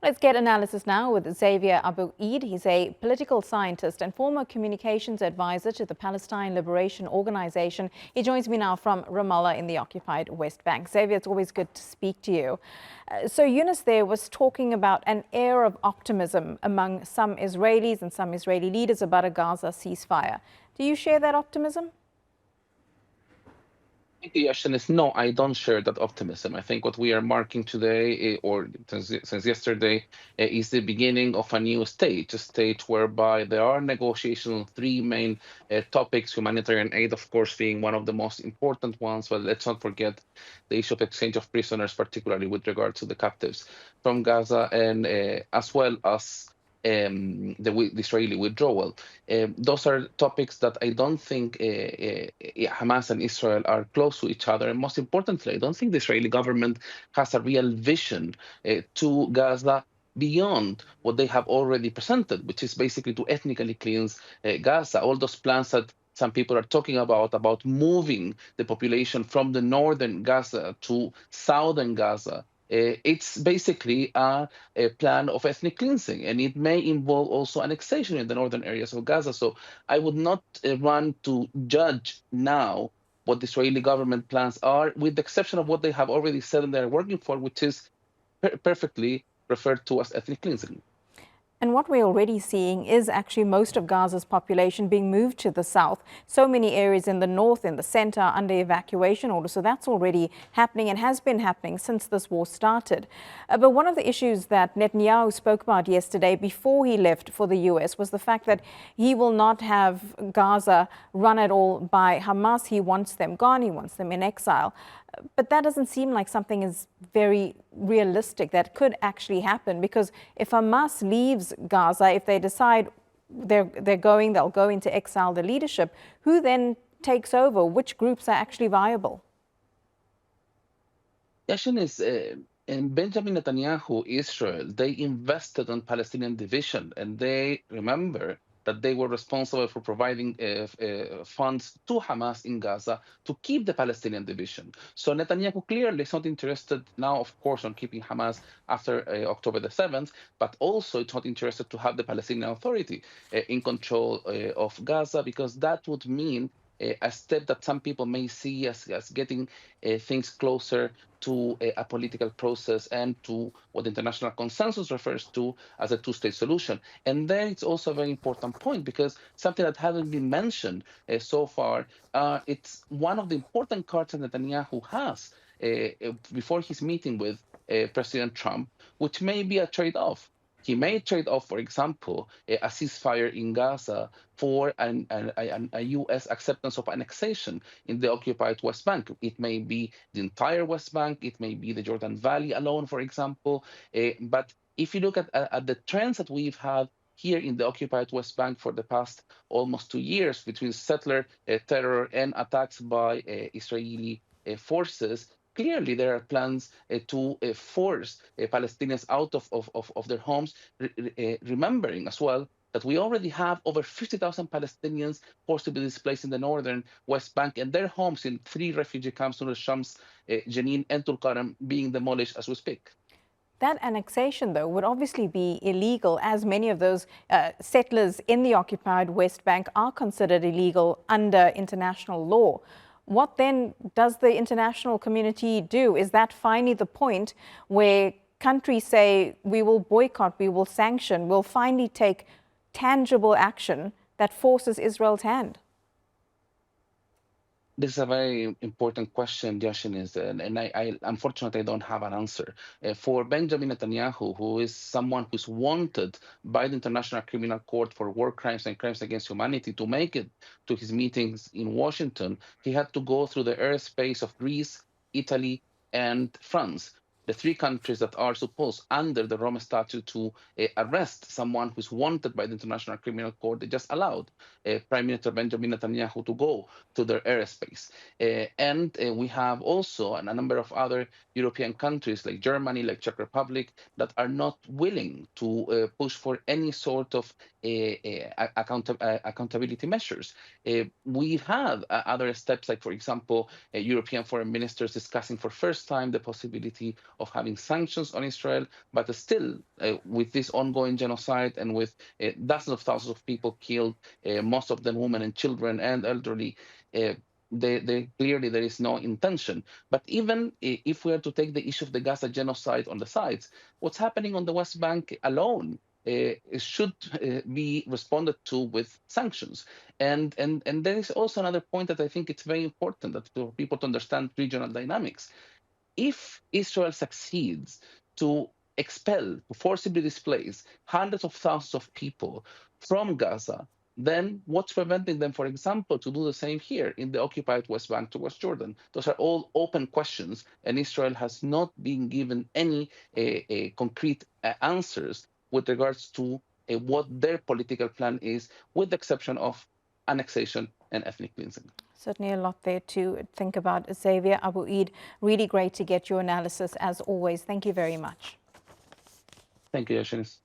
Let's get analysis now with Xavier Abu Eid. He's a political scientist and former communications advisor to the Palestine Liberation Organization. He joins me now from Ramallah in the occupied West Bank. Xavier, it's always good to speak to you. So Yunus there was talking about an air of optimism among some Israelis and some Israeli leaders about a Gaza ceasefire. Do you share that optimism? The question is no, I don't share that optimism. I think what we are marking today, or since yesterday, is the beginning of a new stage, a stage whereby there are negotiations on three main topics, humanitarian aid, of course, being one of the most important ones. But let's not forget the issue of exchange of prisoners, particularly with regard to the captives from Gaza, and as well as the Israeli withdrawal. Those are topics that I don't think Hamas and Israel are close to each other. And most importantly, I don't think the Israeli government has a real vision to Gaza beyond what they have already presented, which is basically to ethnically cleanse Gaza. All those plans that some people are talking about moving the population from the northern Gaza to southern Gaza. It's basically a plan of ethnic cleansing, and it may involve also annexation in the northern areas of Gaza. So I would not run to judge now what the Israeli government plans are, with the exception of what they have already said and they're working for, which is perfectly referred to as ethnic cleansing. And what we're already seeing is actually most of Gaza's population being moved to the south. So many areas in the north, in the center, are under evacuation order. So that's already happening and has been happening since this war started. But one of the issues that Netanyahu spoke about yesterday before he left for the U.S. was the fact that he will not have Gaza run at all by Hamas. He wants them gone. He wants them in exile. But that doesn't seem like something is very realistic that could actually happen, because if Hamas leaves Gaza, if they decide they'll go into exile, the leadership, who then takes over? Which groups are actually viable? The question is, in Benjamin Netanyahu, Israel, they invested in Palestinian division, and they remember that they were responsible for providing funds to Hamas in Gaza to keep the Palestinian division. So Netanyahu clearly is not interested now, of course, on keeping Hamas after October the 7th, but also it's not interested to have the Palestinian Authority in control of Gaza, because that would mean a step that some people may see as getting things closer to a political process and to what international consensus refers to as a two-state solution. And then it's also a very important point, because something that hasn't been mentioned so far, it's one of the important cards that Netanyahu has before his meeting with President Trump, which may be a trade-off. He may trade off, for example, a ceasefire in Gaza for a U.S. acceptance of annexation in the occupied West Bank. It may be the entire West Bank. It may be the Jordan Valley alone, for example. But if you look at the trends that we've had here in the occupied West Bank for the past almost 2 years, between settler terror and attacks by Israeli forces, clearly there are plans to force Palestinians out of their homes, remembering as well that we already have over 50,000 Palestinians forced to be displaced in the northern West Bank, and their homes in 3 refugee camps, Nur al-Shams, Jenin, and Tulkarem, being demolished as we speak. That annexation, though, would obviously be illegal, as many of those settlers in the occupied West Bank are considered illegal under international law. What then does the international community do? Is that finally the point where countries say, we will boycott, we will sanction, we'll finally take tangible action that forces Israel's hand? This is a very important question, Yashin, and I unfortunately I don't have an answer. For Benjamin Netanyahu, who is someone who's wanted by the International Criminal Court for war crimes and crimes against humanity, to make it to his meetings in Washington, he had to go through the airspace of Greece, Italy, and France, the 3 countries that are supposed under the Rome Statute to arrest someone who's wanted by the International Criminal Court. They just allowed Prime Minister Benjamin Netanyahu to go to their airspace. And we have also a number of other European countries like Germany, like Czech Republic, that are not willing to push for any sort of accountability measures. We've had other steps, like, for example, European foreign ministers discussing for first time the possibility of having sanctions on Israel, but still, with this ongoing genocide and with dozens of thousands of people killed, most of them women and children and elderly, clearly there is no intention. But even if we are to take the issue of the Gaza genocide on the sides, what's happening on the West Bank alone should be responded to with sanctions. And there is also another point that I think it's very important that for people to understand regional dynamics. If Israel succeeds to expel, to forcibly displace hundreds of thousands of people from Gaza, then what's preventing them, for example, to do the same here in the occupied West Bank towards Jordan? Those are all open questions, and Israel has not been given any concrete answers with regards to what their political plan is, with the exception of annexation and ethnic cleansing. Certainly a lot there to think about. Xavier Abu Eid, really great to get your analysis as always. Thank you very much. Thank you, Yashinis.